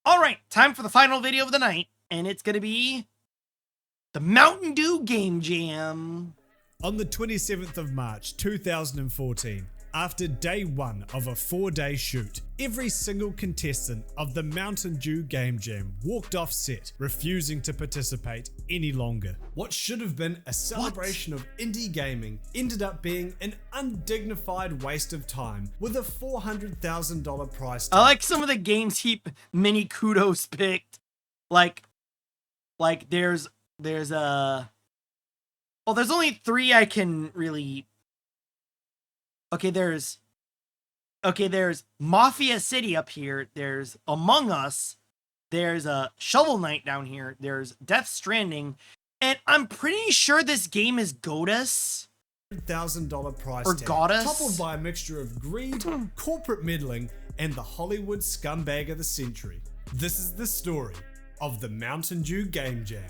All right, time for the final video of the night, and it's going to be the Mountain Dew Game Jam. On the 27th of March 2014, after day one of a 4-day shoot, every single contestant of the Mountain Dew Game Jam walked off set, refusing to participate any longer. What should have been a celebration of indie gaming ended up being an undignified waste of time with a $400,000 price tag. I like some of the games ManyKudos picked. Like there's well, there's only 3 I can really. Okay, there's Mafia City up here. There's Among Us. There's a Shovel Knight down here. There's Death Stranding, and I'm pretty sure this game is Godus. $1,000 price or tag, Goddess, toppled by a mixture of greed, corporate meddling, and the Hollywood scumbag of the century. This is the story of the Mountain Dew Game Jam.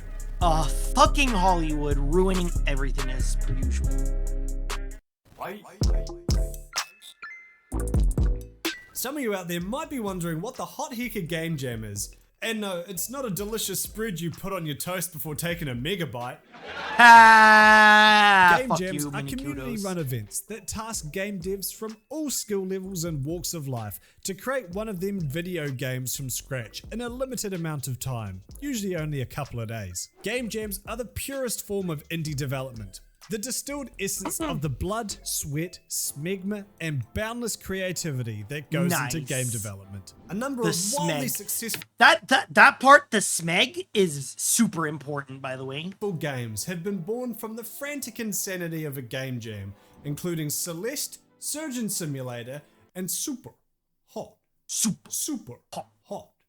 Fucking Hollywood ruining everything as per usual. Some of you out there might be wondering what the hot heck a game jam is. And no, it's not a delicious spread you put on your toast before taking a mega bite. Game jams are community-run events that task game devs from all skill levels and walks of life to create one of them video games from scratch in a limited amount of time, usually only a couple of days. Game jams are the purest form of indie development. The distilled essence of the blood, sweat, smegma, and boundless creativity that goes into game development. A number of wildly successful that part, the smeg, is super important, by the way. Games have been born from the frantic insanity of a game jam, including Celeste, Surgeon Simulator, and Super Hot.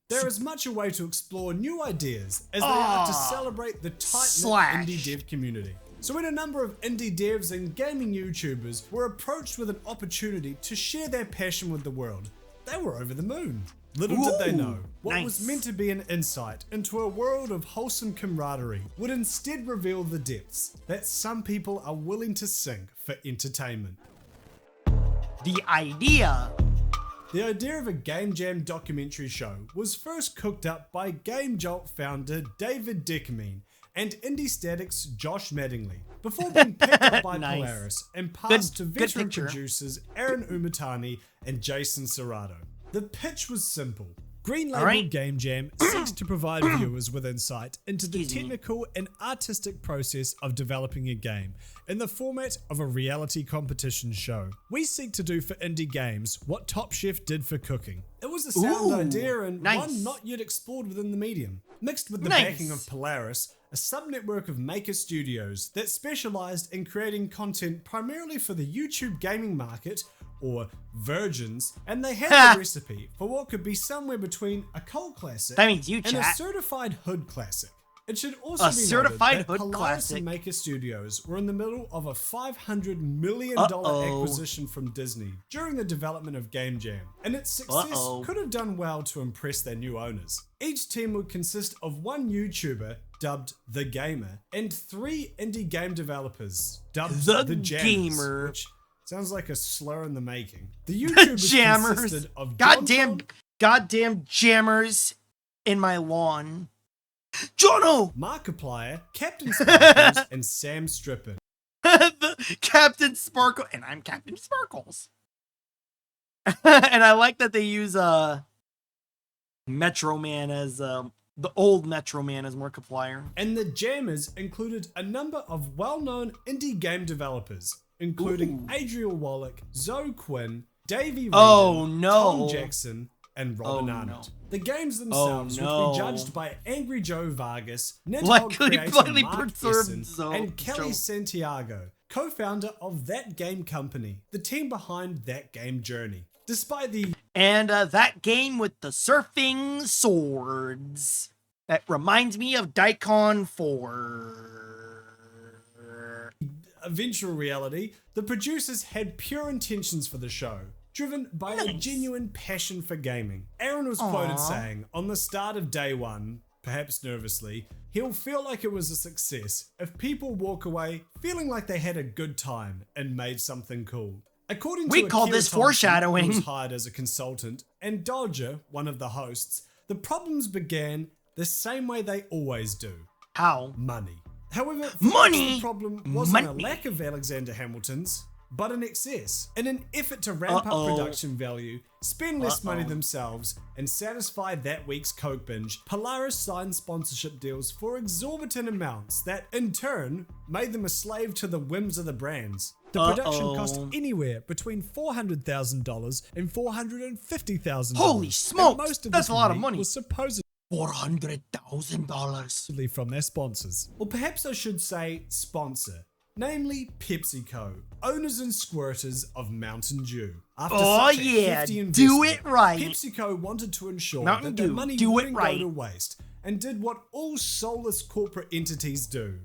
There is much a way to explore new ideas as they are to celebrate the tight-knit indie dev community. So when a number of indie devs and gaming YouTubers were approached with an opportunity to share their passion with the world, they were over the moon. Little did they know, what was meant to be an insight into a world of wholesome camaraderie would instead reveal the depths that some people are willing to sink for entertainment. The idea of a Game Jam documentary show was first cooked up by Game Jolt founder David Decamine and Indie Static's Josh Mattingly, before being picked up by Polaris and passed to veteran producers Aaron Umatani and Jason Serrato. The pitch was simple. Green Label Game Jam seeks to provide viewers with insight into the technical and artistic process of developing a game in the format of a reality competition show. We seek to do for indie games what Top Chef did for cooking. It was a sound idea and one not yet explored within the medium. Mixed with the backing of Polaris, a sub-network of maker studios that specialized in creating content primarily for the YouTube gaming market, or virgins, and they had the recipe for what could be somewhere between a cult classic and a certified hood classic. It should also be noted that Polaris and Maker Studios were in the middle of a $500 million acquisition from Disney during the development of Game Jam, and its success could have done well to impress their new owners. Each team would consist of one YouTuber, dubbed The Gamer, and 3 indie game developers, dubbed The Jammers, which sounds like a slur in the making. The YouTubers consisted of goddamn jammers in my lawn. Jono! Markiplier, Captain Sparkles, and Sam Strippin. The Captain Sparkle, and I'm Captain Sparkles. And I like that they use Metro Man as the old Metro Man as Markiplier. And the Jammers included a number of well-known indie game developers, including Adriel Wallach, Zoe Quinn, Davey Regan, Tom Jackson, and Robin Arnott. The games themselves would be judged by Angry Joe Vargas, NetHog creator Mark Essen, and Kelly Santiago, co-founder of That Game Company, the team behind That Game Journey. Despite the that game with the surfing swords. That reminds me of Daikon 4. Eventual reality, the producers had pure intentions for the show, driven by a genuine passion for gaming. Aaron was quoted saying, on the start of day one, perhaps nervously, he'll feel like it was a success if people walk away feeling like they had a good time and made something cool. According to call this foreshadowing. Who was hired as a consultant, and Dodger, one of the hosts, The problems began the same way they always do. How? Money. However, Money! the problem wasn't a Money! lack of Alexander Hamiltons, but an excess. In an effort to ramp up production value, spend less money themselves, and satisfy that week's Coke binge, Polaris signed sponsorship deals for exorbitant amounts that, in turn, made them a slave to the whims of the brands. The production cost anywhere between $400,000 and $450,000. Holy smokes! Most of That's this a lot of money. was supposedly $400,000 from their sponsors. Or perhaps I should say sponsor, namely PepsiCo, owners and squirters of Mountain Dew. After such a hefty do investment, it right. PepsiCo wanted to ensure Mountain that their Dew, money do it wouldn't right. go to waste, and did what all soulless corporate entities do.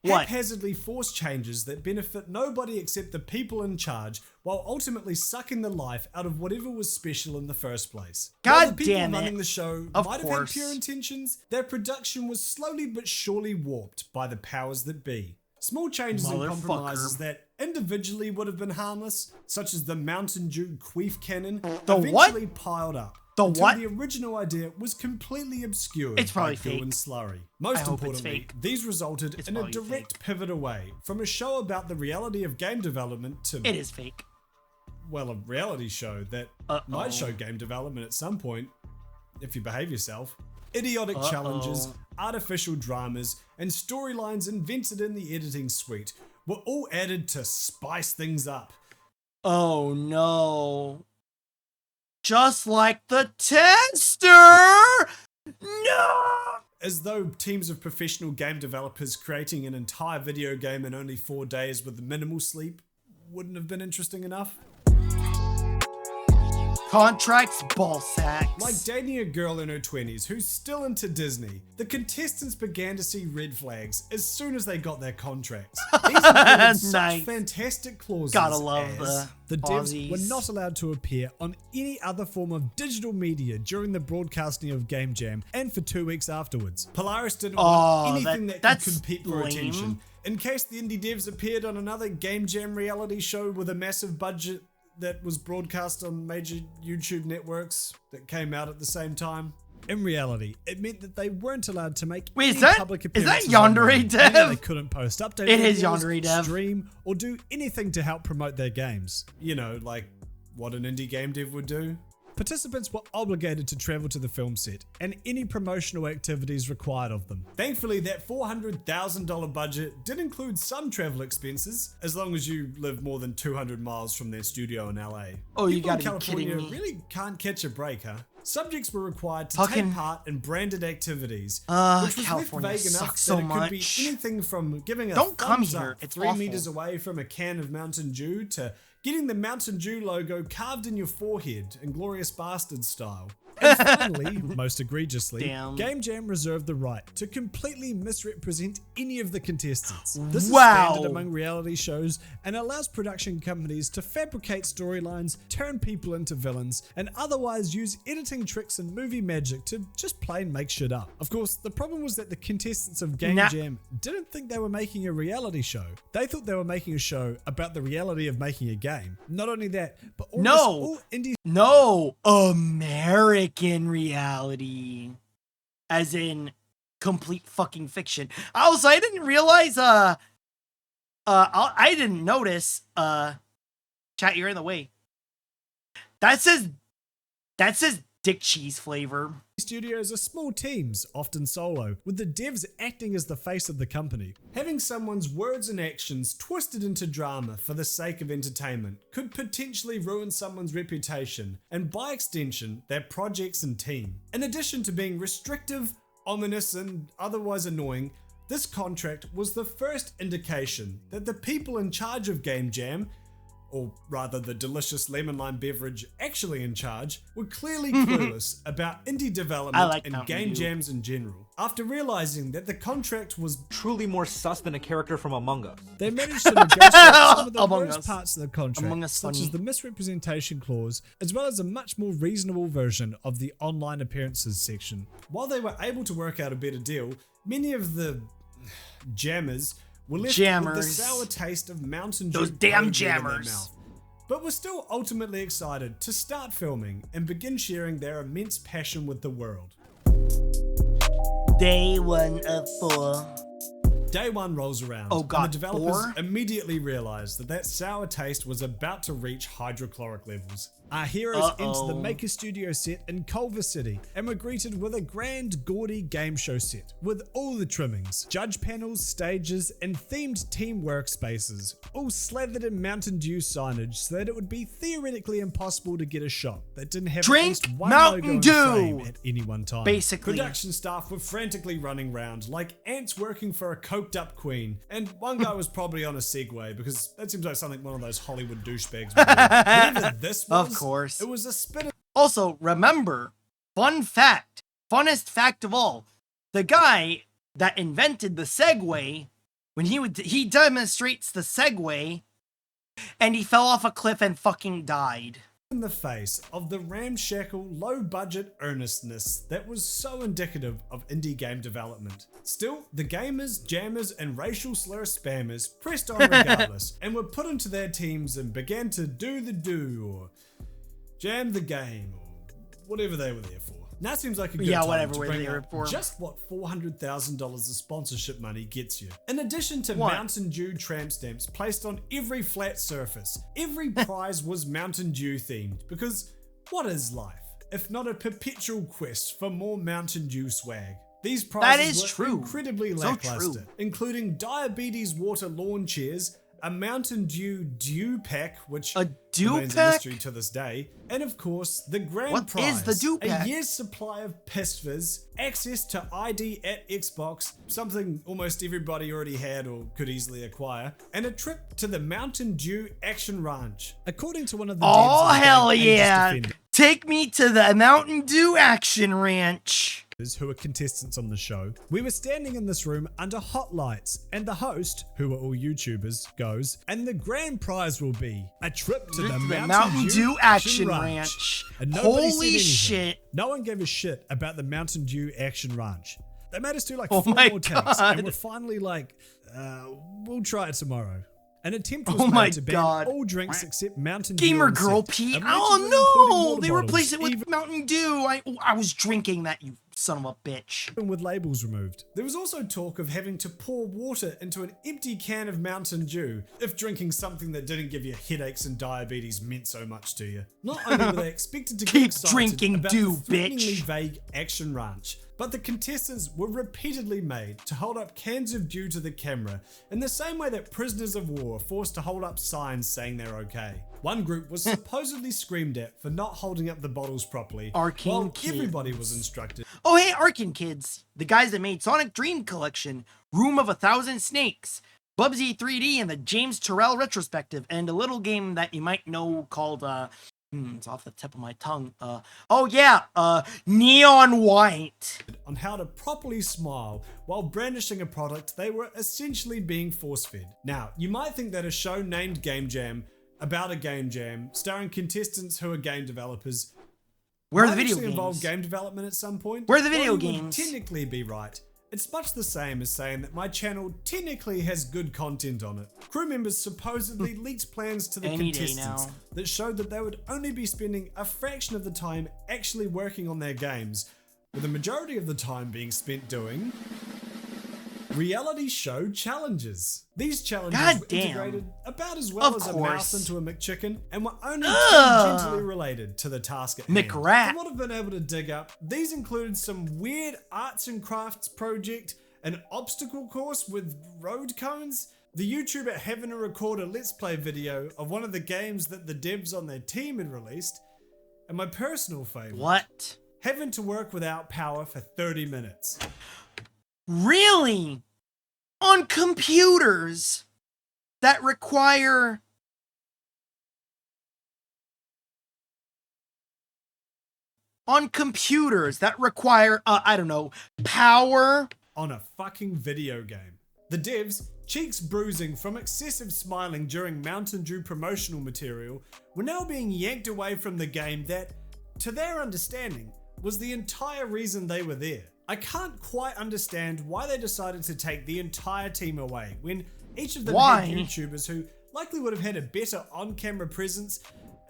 What? Haphazardly force changes that benefit nobody except the people in charge, while ultimately sucking the life out of whatever was special in the first place. While the God people damn it. running the show Of might have course. had pure intentions, their production was slowly but surely warped by the powers that be. Small changes and Motherfucker. compromises that individually would have been harmless, such as the Mountain Dew queef cannon, The eventually piled up. The until what? the original idea was completely obscured It's probably by goo fake. and slurry. Most I hope it's importantly, fake. these resulted It's in a probably direct pivot away from a show about the reality of game development to, It is fake. well, a reality show that might show game development at some point, if you behave yourself. Idiotic challenges, artificial dramas, and storylines invented in the editing suite were all added to spice things up. Oh no. Just like the tester! No! As though teams of professional game developers creating an entire video game in only 4 days with minimal sleep wouldn't have been interesting enough. Contracts, ball sacks. Like dating a girl in her 20s who's still into Disney, the contestants began to see red flags as soon as they got their contracts. These included such Nice. fantastic clauses Gotta love as The devs Aussies. were not allowed to appear on any other form of digital media during the broadcasting of Game Jam and for 2 weeks afterwards. Polaris didn't Oh, want anything that that's could compete for lame. attention. In case the indie devs appeared on another Game Jam reality show with a massive budget that was broadcast on major YouTube networks that came out at the same time. In reality, it meant that they weren't allowed to make Wait, any is that- public is that appearances Yandere online, Dev? meaning They couldn't post updates. It is videos, Yandere Dev. stream, or do anything to help promote their games. You know, like what an indie game dev would do. Participants were obligated to travel to the film set and any promotional activities required of them. Thankfully, that $400,000 budget did include some travel expenses, as long as you live more than 200 miles from their studio in LA. Oh, you People in gotta be kidding California me. really can't catch a break, huh? Subjects were required to Fucking- take part in branded activities, which was California left vague enough sucks that so it could be much. anything from giving a Don't come thumbs here, up it's 3 awful. meters away from a can of Mountain Dew to getting the Mountain Dew logo carved in your forehead, Inglorious Bastard style. And finally, most egregiously, Damn. Game Jam reserved the right to completely misrepresent any of the contestants. This Wow. is standard among reality shows and allows production companies to fabricate storylines, turn people into villains, and otherwise use editing tricks and movie magic to just plain make shit up. Of course, the problem was that the contestants of Game Jam didn't think they were making a reality show. They thought they were making a show about the reality of making a game. Not only that, but almost all indie No, American reality, as in complete fucking fiction. Also, I didn't realize. I didn't notice. Chat, you're in the way. That says dick cheese flavor. studios are small teams, often solo, with the devs acting as the face of the company. Having someone's words and actions twisted into drama for the sake of entertainment could potentially ruin someone's reputation and, by extension, their projects and team. In addition to being restrictive, ominous, and otherwise annoying, this contract was the first indication that the people in charge of Game Jam, or rather the delicious lemon lime beverage actually in charge, were clearly clueless about indie development like and Mountain game Dew. jams in general. After realizing that the contract was Truly more sus than a character from Among Us. They managed to negotiate some of the Among worst Us. parts of the contract, Among Us such funny. as the misrepresentation clause, as well as a much more reasonable version of the online appearances section. While they were able to work out a better deal, many of the jammers were left with Jammers. the sour taste of Mountain Dew Those damn in their jammers. mouth, but were still ultimately excited to start filming and begin sharing their immense passion with the world. Day 1 of 4. Day 1 rolls around, Oh god, and the developers 4? immediately realized that that sour taste was about to reach hydrochloric levels. Our heroes enter the Maker Studio set in Culver City and were greeted with a grand, gaudy game show set with all the trimmings, judge panels, stages, and themed team workspaces, all slathered in Mountain Dew signage so that it would be theoretically impossible to get a shot that didn't have Drink at least one Mountain logo in Dew! frame at any one time. Basically. Production staff were frantically running round like ants working for a coked up queen, and one guy was probably on a Segway because that seems like something one of those Hollywood douchebags would do. Whatever this was, Of course. it was a spin. Also, remember, fun fact, funnest fact of all, the guy that invented the Segway, when he demonstrates the Segway, and he fell off a cliff and fucking died. In the face of the ramshackle, low-budget earnestness that was so indicative of indie game development. Still, the gamers, jammers, and racial slur spammers pressed on regardless, and were put into their teams and began to do the do, or jam the game, or whatever they were there for. Now seems like a good time whatever to way bring they were up for. just what $400,000 of sponsorship money gets you. In addition to What? Mountain Dew tramp stamps placed on every flat surface, every prize was Mountain Dew themed, because what is life if not a perpetual quest for more Mountain Dew swag? These prizes is were true. incredibly So lackluster, true. including diabetes water lawn chairs, a Mountain Dew pack, which A Dew remains a pack? mystery to this day, and of course the grand What prize, is the Dew pack? a year's supply of piss fizz, access to ID at Xbox, something almost everybody already had or could easily acquire, and a trip to the Mountain Dew Action Ranch. According to one of the Oh, devs of the hell game, Aegis yeah. Defender, Take me to the Mountain Dew Action Ranch. who were contestants on the show, we were standing in this room under hot lights, and the host, who were all YouTubers, goes, and the grand prize will be a trip to the Mountain Dew Action Ranch. And nobody said Holy anything. shit. No one gave a shit about the Mountain Dew Action Ranch. They made us do like Oh 4 my more takes, God. and we're finally like, we'll try it tomorrow. An attempt was Oh my made to ban God. all drinks except Mountain Dew. Gamer on Girl set, P. and Oh ranches including no! water They bottles, replaced it with even Mountain Dew. I was drinking that, you son of a bitch. with labels removed. There was also talk of having to pour water into an empty can of Mountain Dew if drinking something that didn't give you headaches and diabetes meant so much to you. Not only were they expected to get Keep excited drinking about Dew, the threateningly bitch. vague Action Ranch, but the contestants were repeatedly made to hold up cans of Dew to the camera in the same way that prisoners of war are forced to hold up signs saying they're okay. One group was supposedly screamed at for not holding up the bottles properly, Arcane while kids. everybody was instructed. Oh hey, Arkin kids. The guys that made Sonic Dream Collection, Room of 1,000 Snakes, Bubsy 3D, and the James Turrell Retrospective, and a little game that you might know called, it's off the tip of my tongue. Neon White. On how to properly smile while brandishing a product they were essentially being force-fed. Now, you might think that a show named Game Jam about a game jam, starring contestants who are game developers, Where are the might video actually involve games? game development at some point. Where are the video While you would games? technically be right. It's much the same as saying that my channel technically has good content on it. Crew members supposedly leaked plans to the Any day contestants now. that showed that they would only be spending a fraction of the time actually working on their games, with the majority of the time being spent doing reality show challenges. These challenges God were damn. integrated about as well Of as a course. mouse into a McChicken, and were only Ugh. tangentially related to the task at hand. McRat. From what I've been able to dig up, these included some weird arts and crafts project, an obstacle course with road cones, the YouTuber having to record a Let's Play video of one of the games that the devs on their team had released, and my personal favorite, What? having to work without power for 30 minutes. Really? On computers that require I don't know, power. On a fucking video game. The devs, cheeks bruising from excessive smiling during Mountain Dew promotional material, were now being yanked away from the game that, to their understanding, was the entire reason they were there. I can't quite understand why they decided to take the entire team away when each of them Why? had YouTubers who likely would have had a better on-camera presence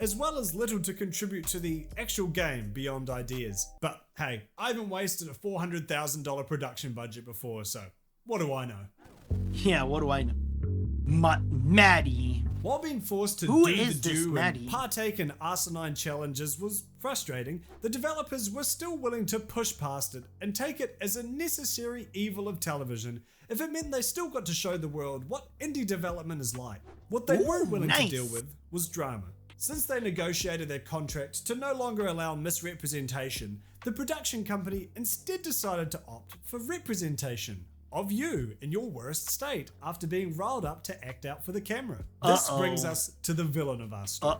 as well as little to contribute to the actual game beyond ideas. But hey, I haven't wasted a $400,000 production budget before, so what do I know? Yeah, what do I know? Maddie. While being forced to Who do is the this do Maddie? and partake in asinine challenges was frustrating, the developers were still willing to push past it and take it as a necessary evil of television if it meant they still got to show the world what indie development is like. What they weren't willing to deal with was drama. Since they negotiated their contract to no longer allow misrepresentation, the production company instead decided to opt for representation of you in your worst state after being riled up to act out for the camera. This brings us to the villain of our story,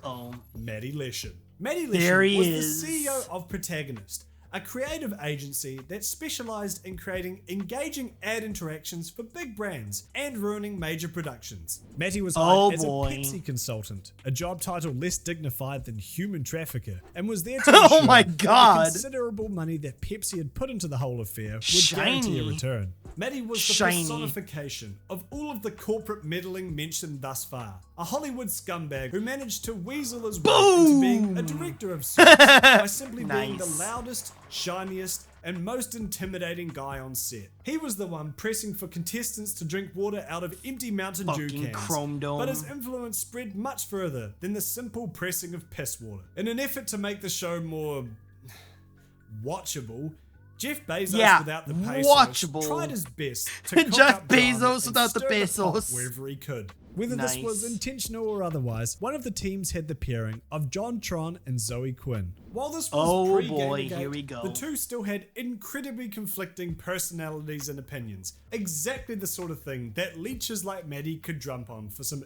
Maddie Leshin. Maddie Leshin was the CEO of Protagonist, a creative agency that specialized in creating engaging ad interactions for big brands and ruining major productions. Matty was hired as a Pepsi consultant, a job title less dignified than human trafficker, and was there to ensure that the considerable money that Pepsi had put into the whole affair would guarantee a return. Maddie was the personification of all of the corporate meddling mentioned thus far. A Hollywood scumbag who managed to weasel his way into being a director of sorts by simply being the loudest, shiniest, and most intimidating guy on set. He was the one pressing for contestants to drink water out of empty Mountain Dew cans, but his influence spread much further than the simple pressing of piss water. In an effort to make the show more watchable, Jeff Bezos without the pesos tried his best to cook Jeff up Bezos without the pot pesos wherever he could. Whether this was intentional or otherwise, one of the teams had the pairing of John Tron and Zoe Quinn. While this was pre-Gamergate, here we go. The two still had incredibly conflicting personalities and opinions. Exactly the sort of thing that leeches like Maddie could jump on for some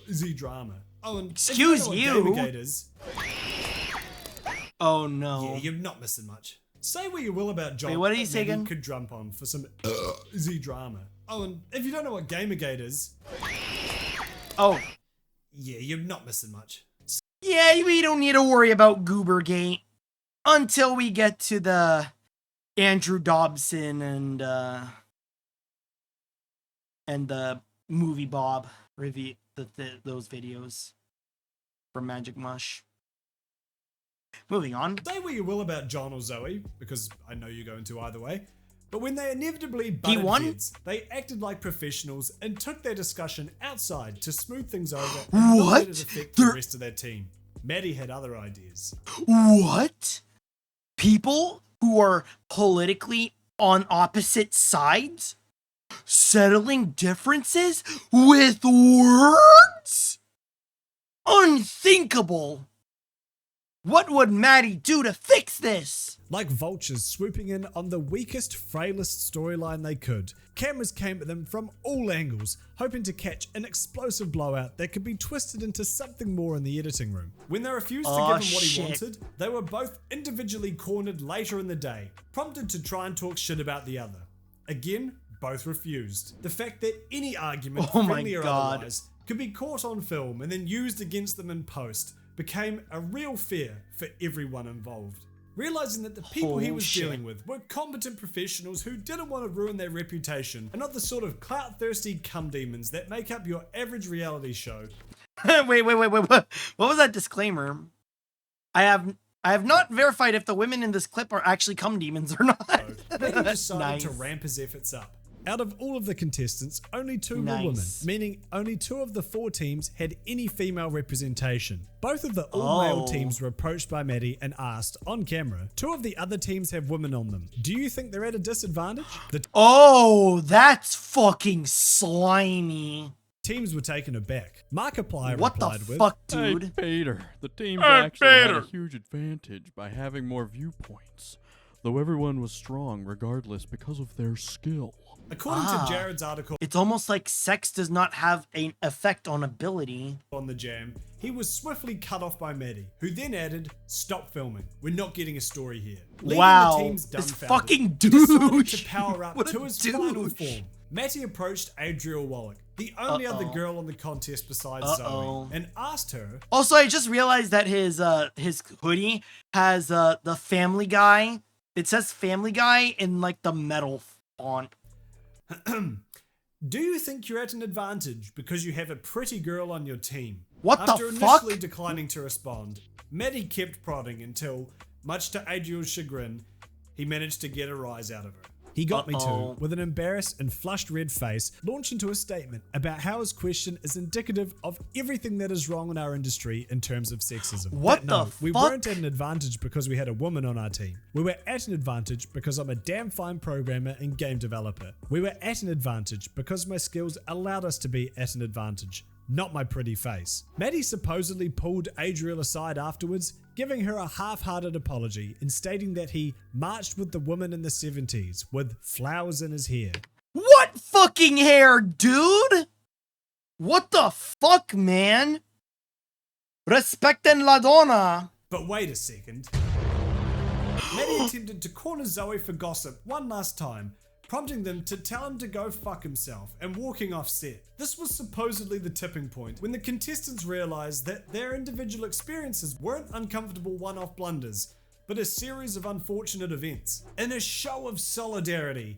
easy drama. Oh, and excuse you. Gamergate is, oh no. Yeah, you're not missing much. Say what you will about John. Wait, what did he say Maddie again? Could jump on for some easy drama. Oh, and if you don't know what Gamergate is, oh, yeah, you're not missing much. Yeah, we don't need to worry about Goobergate until we get to the Andrew Dobson and the movie Bob review, those videos from Magic Mush. Moving on. Say what you will about John or Zoe, because I know you're going to either way, but when they inevitably butted heads, they acted like professionals and took their discussion outside to smooth things over and not let it affect the rest of their team. Maddie had other ideas. What? People who are politically on opposite sides? Settling differences with words? Unthinkable! What would Maddie do to fix this? Like vultures swooping in on the weakest, frailest storyline they could, cameras came at them from all angles, hoping to catch an explosive blowout that could be twisted into something more in the editing room. When they refused to give him what he wanted, they were both individually cornered later in the day, prompted to try and talk shit about the other. Again, both refused. The fact that any argument, friendly or otherwise, could be caught on film and then used against them in post became a real fear for everyone involved. Realizing that the people he was dealing with were competent professionals who didn't want to ruin their reputation and not the sort of clout-thirsty cum demons that make up your average reality show. Wait, what was that disclaimer? I have not verified if the women in this clip are actually cum demons or not. Maddie decided to ramp his efforts up. Out of all of the contestants, only 2 were women, meaning only 2 of the 4 teams had any female representation. Both of the all-male teams were approached by Maddie and asked, on camera, 2 of the other teams have women on them. Do you think they're at a disadvantage? That's fucking slimy. Teams were taken aback. Markiplier what replied the fuck, dude? Hey, Peter, the teams actually had a huge advantage by having more viewpoints, though everyone was strong regardless because of their skill. According to Jared's article, it's almost like sex does not have an effect on ability. On the jam, he was swiftly cut off by Maddie, who then added, "Stop filming. We're not getting a story here." Leaving the teams this dumbfounded, fucking decided douche. to power up to his final form. Matty approached Adriel Wallach, the only other girl on the contest besides Zoe, and asked her. Also, I just realized that his hoodie has the Family Guy. It says Family Guy in like the metal font. Do you think you're at an advantage because you have a pretty girl on your team? What After the fuck? initially declining to respond, Maddie kept prodding until, much to Adriel's chagrin, he managed to get a rise out of her. He got me Uh-oh. to, with an embarrassed and flushed red face, launch into a statement about how his question is indicative of everything that is wrong in our industry in terms of sexism. What But no, the we fuck? weren't at an advantage because we had a woman on our team. We were at an advantage because I'm a damn fine programmer and game developer. We were at an advantage because my skills allowed us to be at an advantage. Not my pretty face. Maddie supposedly pulled Adriel aside afterwards, giving her a half-hearted apology and stating that he marched with the woman in the 70s with flowers in his hair. What fucking hair, dude? What the fuck, man? Respecten la donna. But wait a second. Maddie attempted to corner Zoe for gossip one last time, prompting them to tell him to go fuck himself and walking off set. This was supposedly the tipping point when the contestants realized that their individual experiences weren't uncomfortable one-off blunders, but a series of unfortunate events. In a show of solidarity,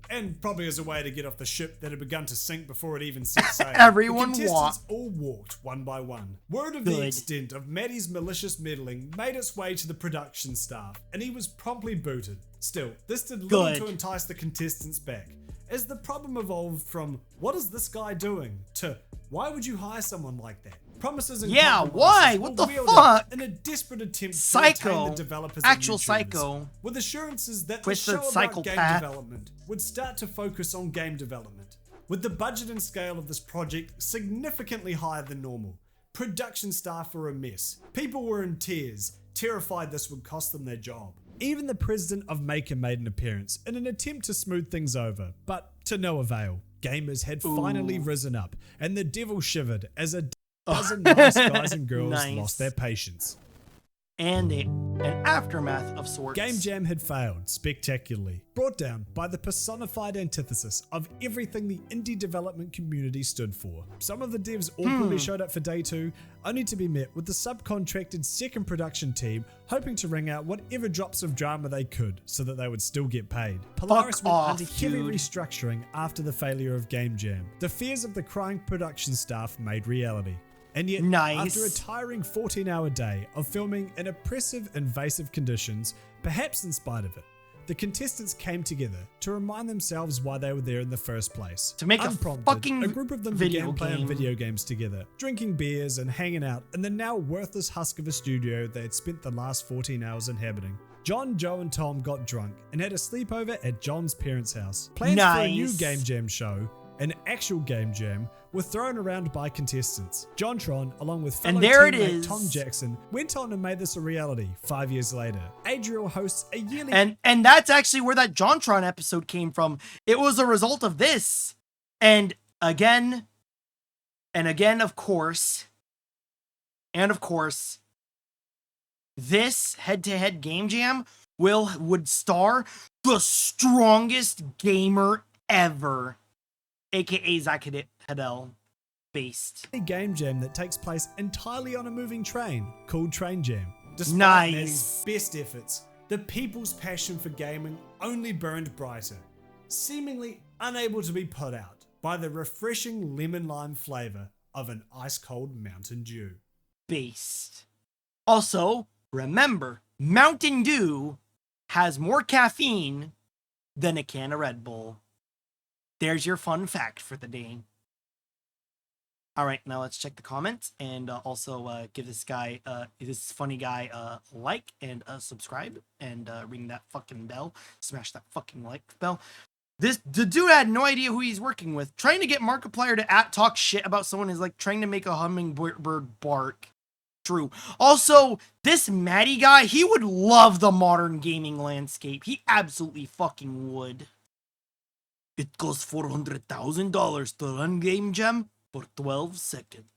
and probably as a way to get off the ship that had begun to sink before it even set sail, Everyone the contestants walked. all walked one by one. Word of the Good. extent of Maddie's malicious meddling made its way to the production staff, and he was promptly booted. Still, this did little Good. to entice the contestants back, as the problem evolved from "what is this guy doing?" to "why would you hire someone like that?" Promises and Yeah, compromises why? were What the wielded fuck? in a desperate attempt to Psycho. retain the developers Actual and YouTubers, psycho. with assurances that the Twisted show about game psychopath. development would start to focus on game development, with the budget and scale of this project significantly higher than normal. Production staff were a mess. People were in tears, terrified this would cost them their job. Even the president of Maker made an appearance in an attempt to smooth things over, but to no avail. Gamers had finally risen up, and the devil shivered as a dozen nice guys and girls Nice. lost their patience. And an aftermath of sorts. Game Jam had failed spectacularly, brought down by the personified antithesis of everything the indie development community stood for. Some of the devs awkwardly showed up for day 2, only to be met with the subcontracted second production team hoping to wring out whatever drops of drama they could so that they would still get paid. Polaris went off, under heavy dude. restructuring after the failure of Game Jam. The fears of the crying production staff made reality. And yet, Nice. after a tiring 14-hour day of filming in oppressive, invasive conditions, perhaps in spite of it, the contestants came together to remind themselves why they were there in the first place. To make a Unprompted, fucking a group of them video began playing game. video games together, drinking beers and hanging out in the now worthless husk of a studio they had spent the last 14 hours inhabiting. John, Joe, and Tom got drunk and had a sleepover at John's parents' house. Plans for a new Nice. Game Jam show, an actual Game Jam, were thrown around by contestants. JonTron, along with fellow And there it teammate is. Tom Jackson, went on and made this a reality 5 years later. Adriel hosts a yearly And that's actually where that JonTron episode came from. It was a result of this. And again, of course, this head-to-head Game Jam would star the strongest gamer ever, aka Zach Hadel, based. Game Jam that takes place entirely on a moving train called Train Jam. Despite Nice. Maddie's best efforts, the people's passion for gaming only burned brighter, seemingly unable to be put out by the refreshing lemon-lime flavor of an ice-cold Mountain Dew. Based. Also, remember, Mountain Dew has more caffeine than a can of Red Bull. There's your fun fact for the day. All right, now let's check the comments and also give this funny guy a like and subscribe and ring that fucking bell. Smash that fucking like bell. The dude had no idea who he's working with. Trying to get Markiplier to talk shit about someone is like trying to make a hummingbird bark. True. Also, this Maddie guy, he would love the modern gaming landscape. He absolutely fucking would. It costs $400,000 to run Game Jam for 12 seconds.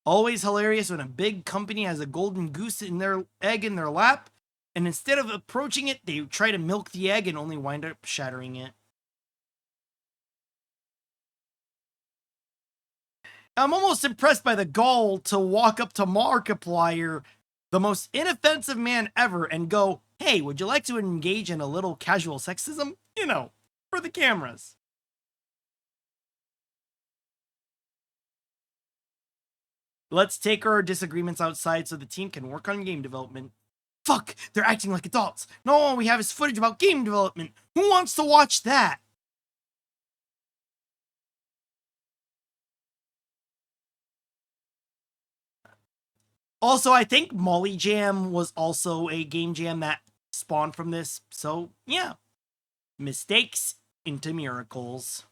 Always hilarious when a big company has a golden goose in their egg in their lap, and instead of approaching it, they try to milk the egg and only wind up shattering it. I'm almost impressed by the gall to walk up to Markiplier, the most inoffensive man ever, and go, "Hey, would you like to engage in a little casual sexism? You know, for the cameras." Let's take our disagreements outside so the team can work on game development. Fuck, they're acting like adults. No, all we have is footage about game development. Who wants to watch that? Also, I think Molly Jam was also a game jam that spawned from this. So, yeah. Mistakes into miracles.